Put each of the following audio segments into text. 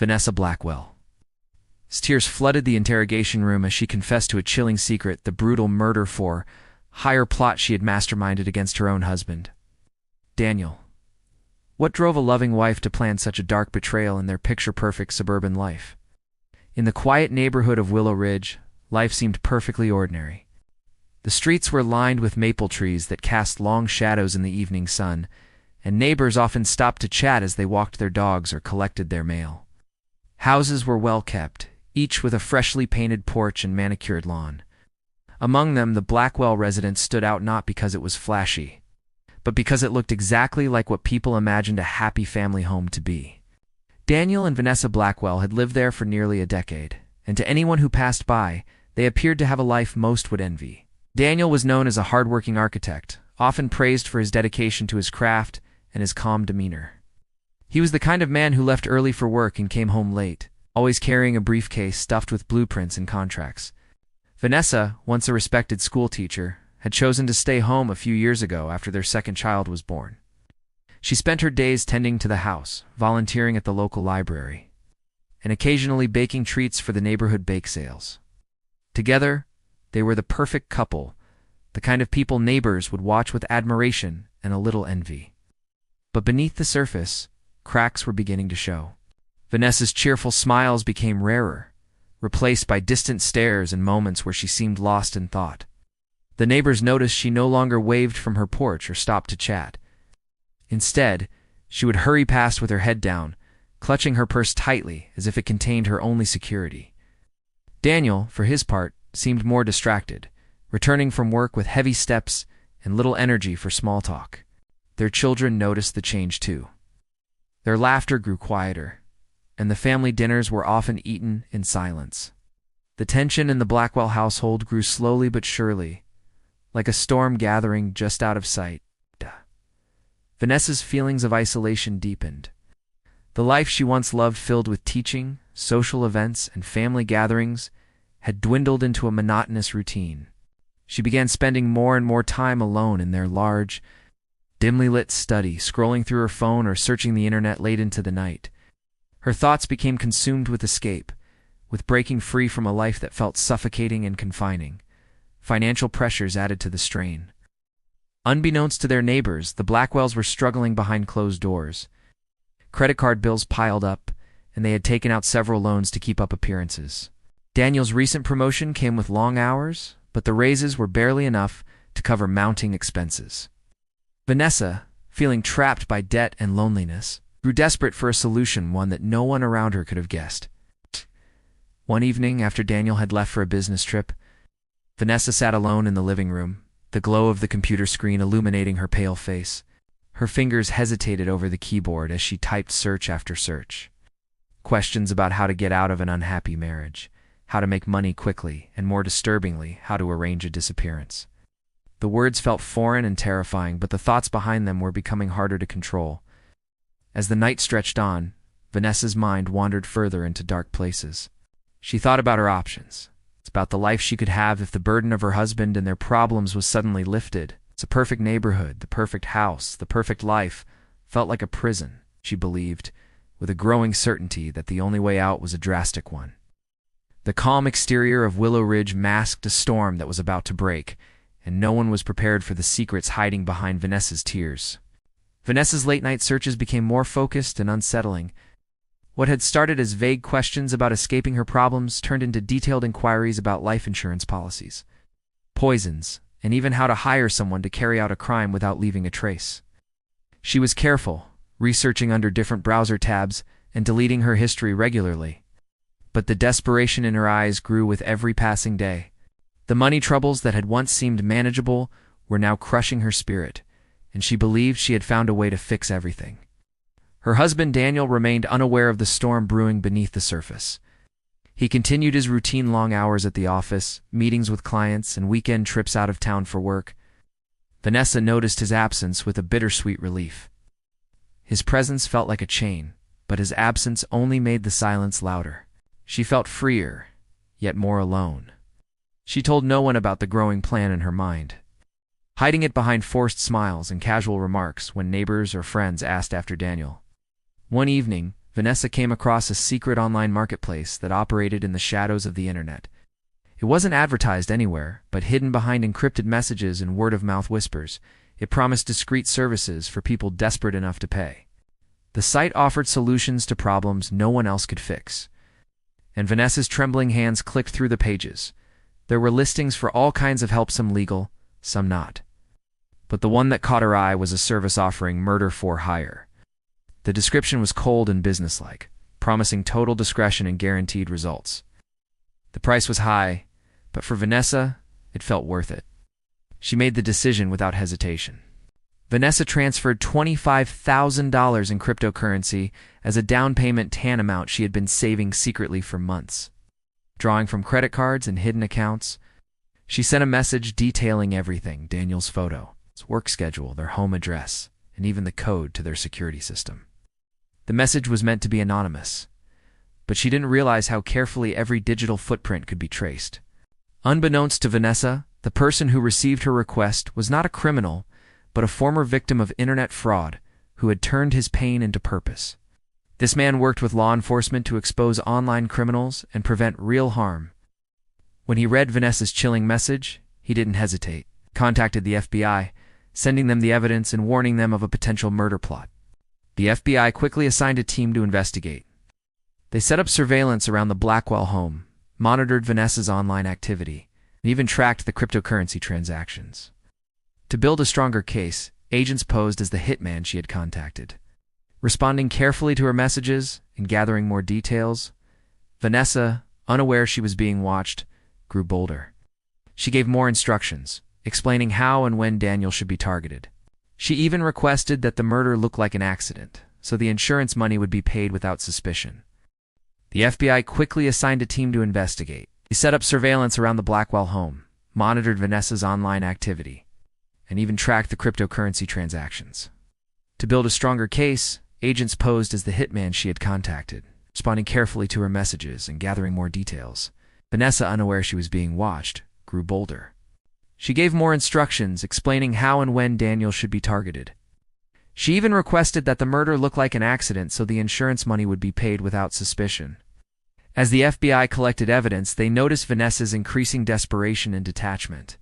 Vanessa Blackwell. His tears flooded the interrogation room as she confessed to a chilling secret, the brutal murder for hire plot she had masterminded against her own husband. Daniel. What drove a loving wife to plan such a dark betrayal in their picture-perfect suburban life? In the quiet neighborhood of Willow Ridge, life seemed perfectly ordinary. The streets were lined with maple trees that cast long shadows in the evening sun, and neighbors often stopped to chat as they walked their dogs or collected their mail. Houses were well kept, each with a freshly painted porch and manicured lawn. Among them, the Blackwell residence stood out not because it was flashy, but because it looked exactly like what people imagined a happy family home to be. Daniel and Vanessa Blackwell had lived there for nearly a decade, and to anyone who passed by, they appeared to have a life most would envy. Daniel was known as a hard-working architect, often praised for his dedication to his craft and his calm demeanor. He was the kind of man who left early for work and came home late, always carrying a briefcase stuffed with blueprints and contracts. Vanessa, once a respected schoolteacher, had chosen to stay home a few years ago after their second child was born. She spent her days tending to the house, volunteering at the local library, and occasionally baking treats for the neighborhood bake sales. Together, they were the perfect couple, the kind of people neighbors would watch with admiration and a little envy. But beneath the surface, cracks were beginning to show. Vanessa's cheerful smiles became rarer, replaced by distant stares and moments where she seemed lost in thought. The neighbors noticed she no longer waved from her porch or stopped to chat. Instead, she would hurry past with her head down, clutching her purse tightly as if it contained her only security. Daniel, for his part, seemed more distracted, returning from work with heavy steps and little energy for small talk. Their children noticed the change too. Their laughter grew quieter, and the family dinners were often eaten in silence. The tension in the Blackwell household grew slowly but surely, like a storm gathering just out of sight. Vanessa's feelings of isolation deepened. The life she once loved, filled with teaching, social events, and family gatherings, had dwindled into a monotonous routine. She began spending more and more time alone in their large, dimly lit study, scrolling through her phone or searching the internet late into the night. Her thoughts became consumed with escape, with breaking free from a life that felt suffocating and confining. Financial pressures added to the strain. Unbeknownst to their neighbors, the Blackwells were struggling behind closed doors. Credit card bills piled up, and they had taken out several loans to keep up appearances. Daniel's recent promotion came with long hours, but the raises were barely enough to cover mounting expenses. Vanessa, feeling trapped by debt and loneliness, grew desperate for a solution, one that no one around her could have guessed. One evening, after Daniel had left for a business trip, Vanessa sat alone in the living room, the glow of the computer screen illuminating her pale face. Her fingers hesitated over the keyboard as she typed search after search. Questions about how to get out of an unhappy marriage, how to make money quickly, and more disturbingly, how to arrange a disappearance. The words felt foreign and terrifying, but the thoughts behind them were becoming harder to control. As the night stretched on, Vanessa's mind wandered further into dark places. She thought about her options. It's about the life she could have if the burden of her husband and their problems was suddenly lifted. It's a perfect neighborhood, the perfect house, the perfect life. Felt like a prison, she believed, with a growing certainty that the only way out was a drastic one. The calm exterior of Willow Ridge masked a storm that was about to break, and no one was prepared for the secrets hiding behind Vanessa's tears. Vanessa's late-night searches became more focused and unsettling. What had started as vague questions about escaping her problems turned into detailed inquiries about life insurance policies, poisons, and even how to hire someone to carry out a crime without leaving a trace. She was careful, researching under different browser tabs and deleting her history regularly. But the desperation in her eyes grew with every passing day. The money troubles that had once seemed manageable were now crushing her spirit, and she believed she had found a way to fix everything. Her husband Daniel remained unaware of the storm brewing beneath the surface. He continued his routine long hours at the office, meetings with clients, and weekend trips out of town for work. Vanessa noticed his absence with a bittersweet relief. His presence felt like a chain, but his absence only made the silence louder. She felt freer, yet more alone. She told no one about the growing plan in her mind, hiding it behind forced smiles and casual remarks when neighbors or friends asked after Daniel. One evening, Vanessa came across a secret online marketplace that operated in the shadows of the internet. It wasn't advertised anywhere, but hidden behind encrypted messages and word-of-mouth whispers, it promised discreet services for people desperate enough to pay. The site offered solutions to problems no one else could fix. And Vanessa's trembling hands clicked through the pages. There were listings for all kinds of help, some legal, some not. But the one that caught her eye was a service offering murder for hire. The description was cold and businesslike, promising total discretion and guaranteed results. The price was high, but for Vanessa, it felt worth it. She made the decision without hesitation. Vanessa transferred $25,000 in cryptocurrency as a down payment tantamount she had been saving secretly for months. Drawing from credit cards and hidden accounts, she sent a message detailing everything: Daniel's photo, his work schedule, their home address, and even the code to their security system. The message was meant to be anonymous, but she didn't realize how carefully every digital footprint could be traced. Unbeknownst to Vanessa, the person who received her request was not a criminal, but a former victim of internet fraud who had turned his pain into purpose. This man worked with law enforcement to expose online criminals and prevent real harm. When he read Vanessa's chilling message, he didn't hesitate, contacted the FBI, sending them the evidence and warning them of a potential murder plot. The FBI quickly assigned a team to investigate. They set up surveillance around the Blackwell home, monitored Vanessa's online activity, and even tracked the cryptocurrency transactions. To build a stronger case, agents posed as the hitman she had contacted. Responding carefully to her messages and gathering more details, Vanessa, unaware she was being watched, grew bolder. She gave more instructions, explaining how and when Daniel should be targeted. She even requested that the murder look like an accident, so the insurance money would be paid without suspicion. The FBI quickly assigned a team to investigate. They set up surveillance around the Blackwell home, monitored Vanessa's online activity, and even tracked the cryptocurrency transactions. To build a stronger case, agents posed as the hitman she had contacted, responding carefully to her messages and gathering more details. Vanessa, unaware she was being watched, grew bolder. She gave more instructions, explaining how and when Daniel should be targeted. She even requested that the murder look like an accident so the insurance money would be paid without suspicion. As the FBI collected evidence, they noticed Vanessa's increasing desperation and detachment.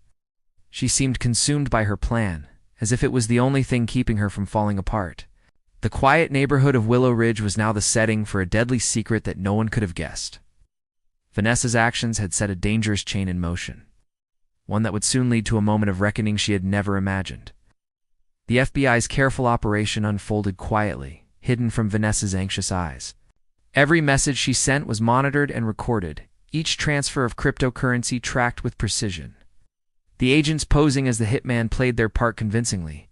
She seemed consumed by her plan, as if it was the only thing keeping her from falling apart. The quiet neighborhood of Willow Ridge was now the setting for a deadly secret that no one could have guessed. Vanessa's actions had set a dangerous chain in motion, one that would soon lead to a moment of reckoning she had never imagined. The FBI's careful operation unfolded quietly, hidden from Vanessa's anxious eyes. Every message she sent was monitored and recorded, each transfer of cryptocurrency tracked with precision. The agents posing as the hitman played their part convincingly,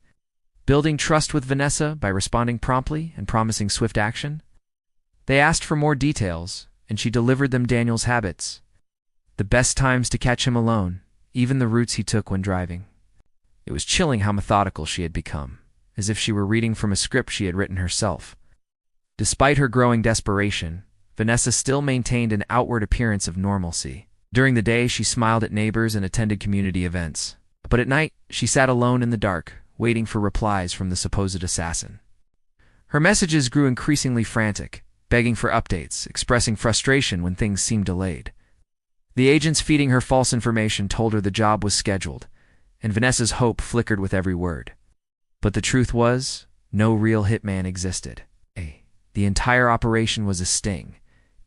building trust with Vanessa by responding promptly and promising swift action. They asked for more details, and she delivered them: Daniel's habits, the best times to catch him alone, even the routes he took when driving. It was chilling how methodical she had become, as if she were reading from a script she had written herself. Despite her growing desperation, Vanessa still maintained an outward appearance of normalcy. During the day, she smiled at neighbors and attended community events. But at night, she sat alone in the dark, waiting for replies from the supposed assassin. Her messages grew increasingly frantic, begging for updates, expressing frustration when things seemed delayed. The agents feeding her false information told her the job was scheduled, and Vanessa's hope flickered with every word. But the truth was, no real hitman existed. The entire operation was a sting,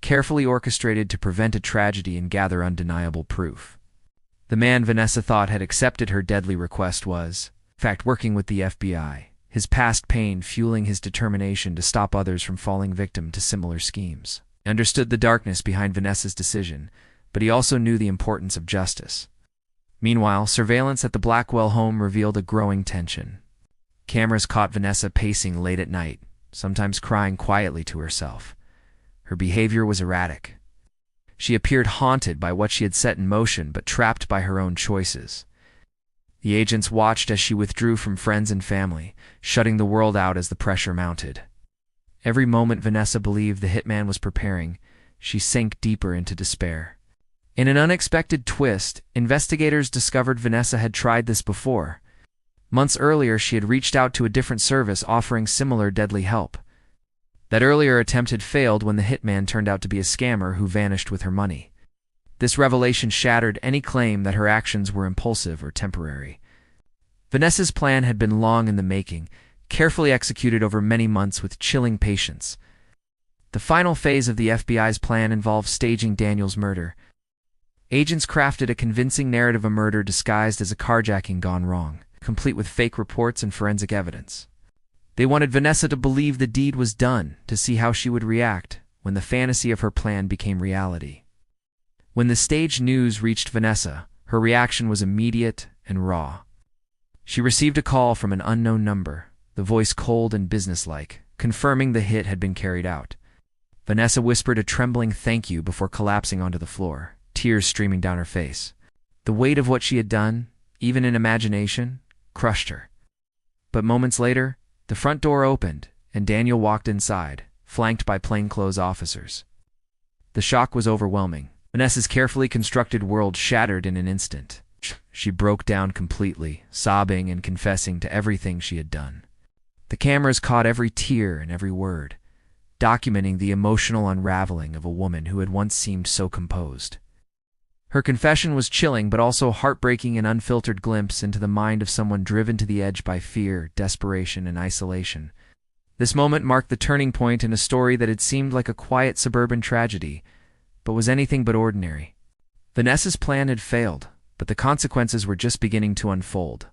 carefully orchestrated to prevent a tragedy and gather undeniable proof. The man Vanessa thought had accepted her deadly request was, in fact, working with the FBI, his past pain fueling his determination to stop others from falling victim to similar schemes. He understood the darkness behind Vanessa's decision, but he also knew the importance of justice. Meanwhile, surveillance at the Blackwell home revealed a growing tension. Cameras caught Vanessa pacing late at night, sometimes crying quietly to herself. Her behavior was erratic. She appeared haunted by what she had set in motion, but trapped by her own choices. The agents watched as she withdrew from friends and family, shutting the world out as the pressure mounted. Every moment Vanessa believed the hitman was preparing, she sank deeper into despair. In an unexpected twist, investigators discovered Vanessa had tried this before. Months earlier, she had reached out to a different service offering similar deadly help. That earlier attempt had failed when the hitman turned out to be a scammer who vanished with her money. This revelation shattered any claim that her actions were impulsive or temporary. Vanessa's plan had been long in the making, carefully executed over many months with chilling patience. The final phase of the FBI's plan involved staging Daniel's murder. Agents crafted a convincing narrative of a murder disguised as a carjacking gone wrong, complete with fake reports and forensic evidence. They wanted Vanessa to believe the deed was done, to see how she would react when the fantasy of her plan became reality. When the staged news reached Vanessa, her reaction was immediate and raw. She received a call from an unknown number, the voice cold and businesslike, confirming the hit had been carried out. Vanessa whispered a trembling thank you before collapsing onto the floor, tears streaming down her face. The weight of what she had done, even in imagination, crushed her. But moments later, the front door opened, and Daniel walked inside, flanked by plainclothes officers. The shock was overwhelming. Vanessa's carefully constructed world shattered in an instant. She broke down completely, sobbing and confessing to everything she had done. The cameras caught every tear and every word, documenting the emotional unraveling of a woman who had once seemed so composed. Her confession was chilling but also a heartbreaking and unfiltered glimpse into the mind of someone driven to the edge by fear, desperation, and isolation. This moment marked the turning point in a story that had seemed like a quiet suburban tragedy, but was anything but ordinary. Vanessa's plan had failed, but the consequences were just beginning to unfold.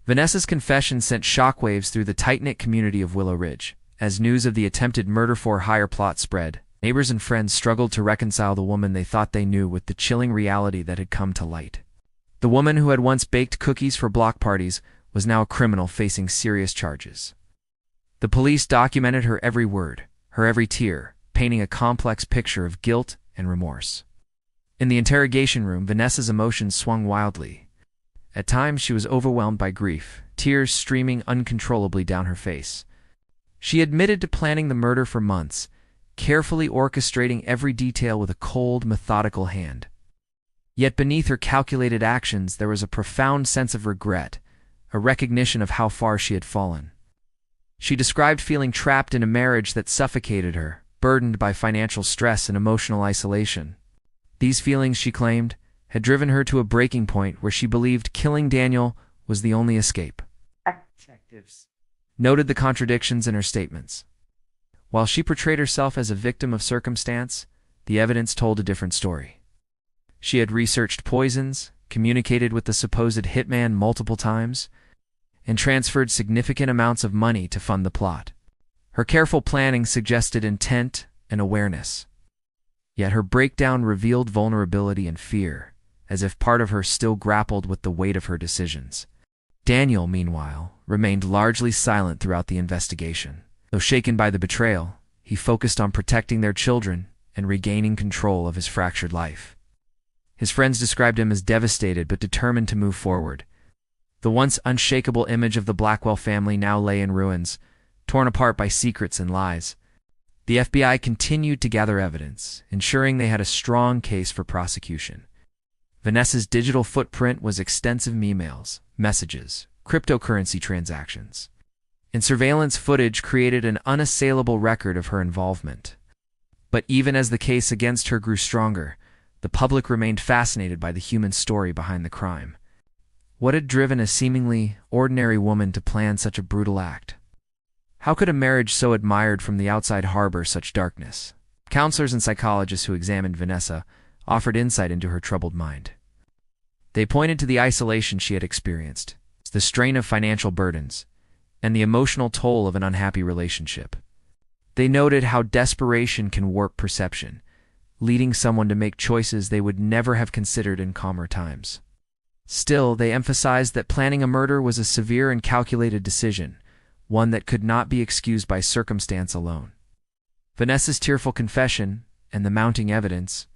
Vanessa's confession sent shockwaves through the tight-knit community of Willow Ridge. As news of the attempted murder-for-hire plot spread, neighbors and friends struggled to reconcile the woman they thought they knew with the chilling reality that had come to light. The woman who had once baked cookies for block parties was now a criminal facing serious charges. The police documented her every word, her every tear, painting a complex picture of guilt and remorse. In the interrogation room, Vanessa's emotions swung wildly. At times, she was overwhelmed by grief, tears streaming uncontrollably down her face. She admitted to planning the murder for months, carefully orchestrating every detail with a cold, methodical hand. Yet beneath her calculated actions, there was a profound sense of regret, a recognition of how far she had fallen. She described feeling trapped in a marriage that suffocated her, burdened by financial stress and emotional isolation. These feelings, she claimed, had driven her to a breaking point where she believed killing Daniel was the only escape. Detectives noted the contradictions in her statements. While she portrayed herself as a victim of circumstance, the evidence told a different story. She had researched poisons, communicated with the supposed hitman multiple times, and transferred significant amounts of money to fund the plot. Her careful planning suggested intent and awareness. Yet her breakdown revealed vulnerability and fear, as if part of her still grappled with the weight of her decisions. Daniel, meanwhile, remained largely silent throughout the investigation. Though shaken by the betrayal, he focused on protecting their children and regaining control of his fractured life. His friends described him as devastated but determined to move forward. The once unshakable image of the Blackwell family now lay in ruins, torn apart by secrets and lies. The FBI continued to gather evidence, ensuring they had a strong case for prosecution. Vanessa's digital footprint was extensive emails, messages, cryptocurrency transactions, and surveillance footage created an unassailable record of her involvement. But even as the case against her grew stronger, the public remained fascinated by the human story behind the crime. What had driven a seemingly ordinary woman to plan such a brutal act? How could a marriage so admired from the outside harbor such darkness? Counselors and psychologists who examined Vanessa offered insight into her troubled mind. They pointed to the isolation she had experienced, the strain of financial burdens, and the emotional toll of an unhappy relationship. They noted how desperation can warp perception, leading someone to make choices they would never have considered in calmer times. Still, they emphasized that planning a murder was a severe and calculated decision, one that could not be excused by circumstance alone. Vanessa's tearful confession, and the mounting evidence,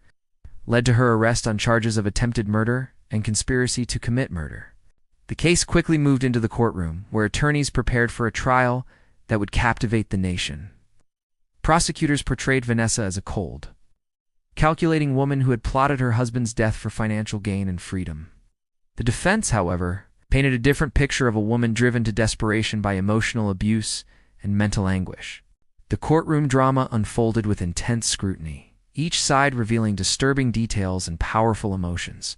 led to her arrest on charges of attempted murder and conspiracy to commit murder. The case quickly moved into the courtroom, where attorneys prepared for a trial that would captivate the nation. Prosecutors portrayed Vanessa as a cold, calculating woman who had plotted her husband's death for financial gain and freedom. The defense, however, painted a different picture of a woman driven to desperation by emotional abuse and mental anguish. The courtroom drama unfolded with intense scrutiny, each side revealing disturbing details and powerful emotions.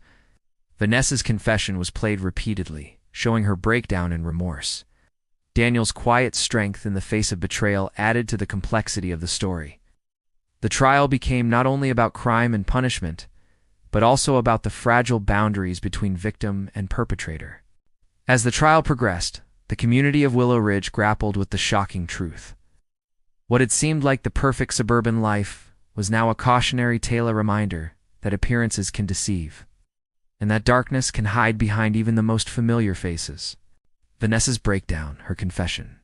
Vanessa's confession was played repeatedly, showing her breakdown and remorse. Daniel's quiet strength in the face of betrayal added to the complexity of the story. The trial became not only about crime and punishment, but also about the fragile boundaries between victim and perpetrator. As the trial progressed, the community of Willow Ridge grappled with the shocking truth. What had seemed like the perfect suburban life was now a cautionary tale, a reminder that appearances can deceive, and that darkness can hide behind even the most familiar faces. Vanessa's breakdown, her confession,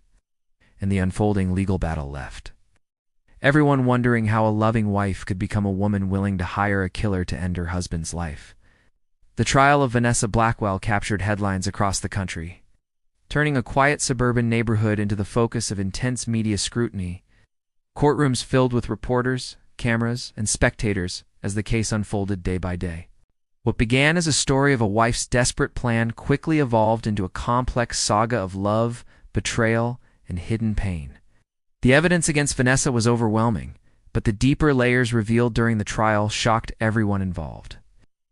and the unfolding legal battle left everyone wondering how a loving wife could become a woman willing to hire a killer to end her husband's life. The trial of Vanessa Blackwell captured headlines across the country, turning a quiet suburban neighborhood into the focus of intense media scrutiny. Courtrooms filled with reporters, cameras, and spectators as the case unfolded day by day. What began as a story of a wife's desperate plan quickly evolved into a complex saga of love, betrayal, and hidden pain. The evidence against Vanessa was overwhelming, but the deeper layers revealed during the trial shocked everyone involved.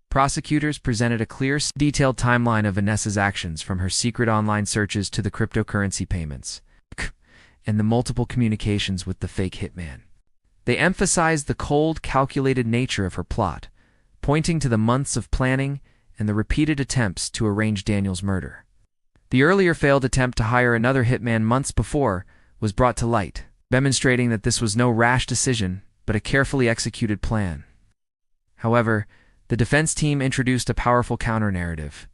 Prosecutors presented a clear, detailed timeline of Vanessa's actions, from her secret online searches to the cryptocurrency payments, and the multiple communications with the fake hitman. They emphasized the cold, calculated nature of her plot, pointing to the months of planning and the repeated attempts to arrange Daniel's murder. The earlier failed attempt to hire another hitman months before was brought to light, demonstrating that this was no rash decision, but a carefully executed plan. However, the defense team introduced a powerful counter-narrative.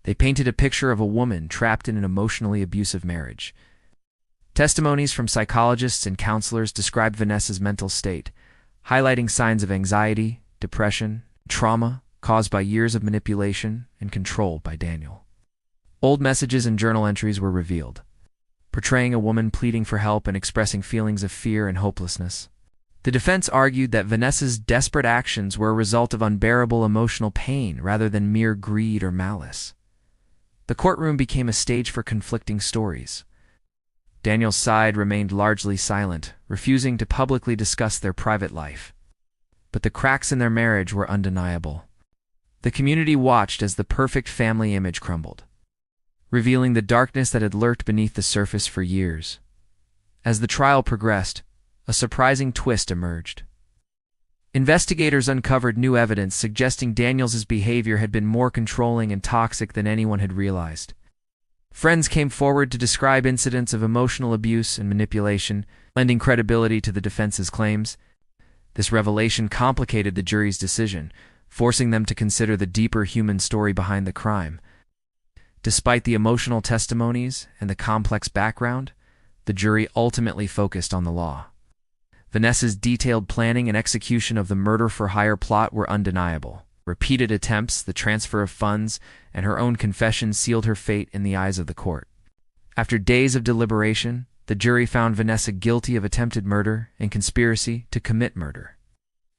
They painted a picture of a woman trapped in an emotionally abusive marriage. Testimonies from psychologists and counselors described Vanessa's mental state, highlighting signs of anxiety, depression, trauma caused by years of manipulation and control by Daniel. Old messages and journal entries were revealed, portraying a woman pleading for help and expressing feelings of fear and hopelessness. The defense argued that Vanessa's desperate actions were a result of unbearable emotional pain rather than mere greed or malice. The courtroom became a stage for conflicting stories. Daniel's side remained largely silent, refusing to publicly discuss their private life. But the cracks in their marriage were undeniable. The community watched as the perfect family image crumbled, revealing the darkness that had lurked beneath the surface for years. As the trial progressed, a surprising twist emerged. Investigators uncovered new evidence suggesting Daniel's behavior had been more controlling and toxic than anyone had realized. Friends came forward to describe incidents of emotional abuse and manipulation, lending credibility to the defense's claims. This revelation complicated the jury's decision, forcing them to consider the deeper human story behind the crime. Despite the emotional testimonies and the complex background, the jury ultimately focused on the law. Vanessa's detailed planning and execution of the murder-for-hire plot were undeniable. Repeated attempts, the transfer of funds, and her own confession sealed her fate in the eyes of the court. After days of deliberation, the jury found Vanessa guilty of attempted murder and conspiracy to commit murder.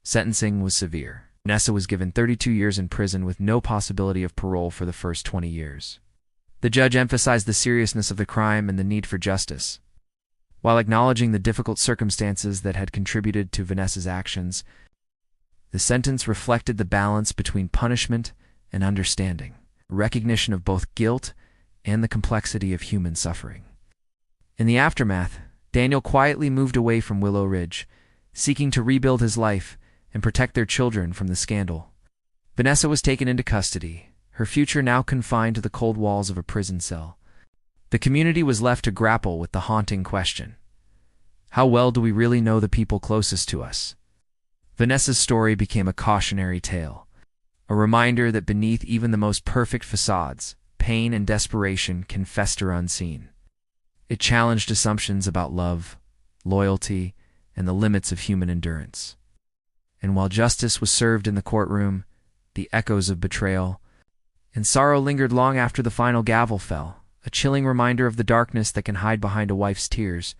Sentencing was severe. Vanessa was given 32 years in prison with no possibility of parole for the first 20 years. The judge emphasized the seriousness of the crime and the need for justice. While acknowledging the difficult circumstances that had contributed to Vanessa's actions, the sentence reflected the balance between punishment and understanding, recognition of both guilt and the complexity of human suffering. In the aftermath, Daniel quietly moved away from Willow Ridge, seeking to rebuild his life and protect their children from the scandal. Vanessa was taken into custody, her future now confined to the cold walls of a prison cell. The community was left to grapple with the haunting question: how well do we really know the people closest to us? Vanessa's story became a cautionary tale, a reminder that beneath even the most perfect facades, pain and desperation can fester unseen. It challenged assumptions about love, loyalty, and the limits of human endurance. And while justice was served in the courtroom, the echoes of betrayal and sorrow lingered long after the final gavel fell, a chilling reminder of the darkness that can hide behind a wife's tears.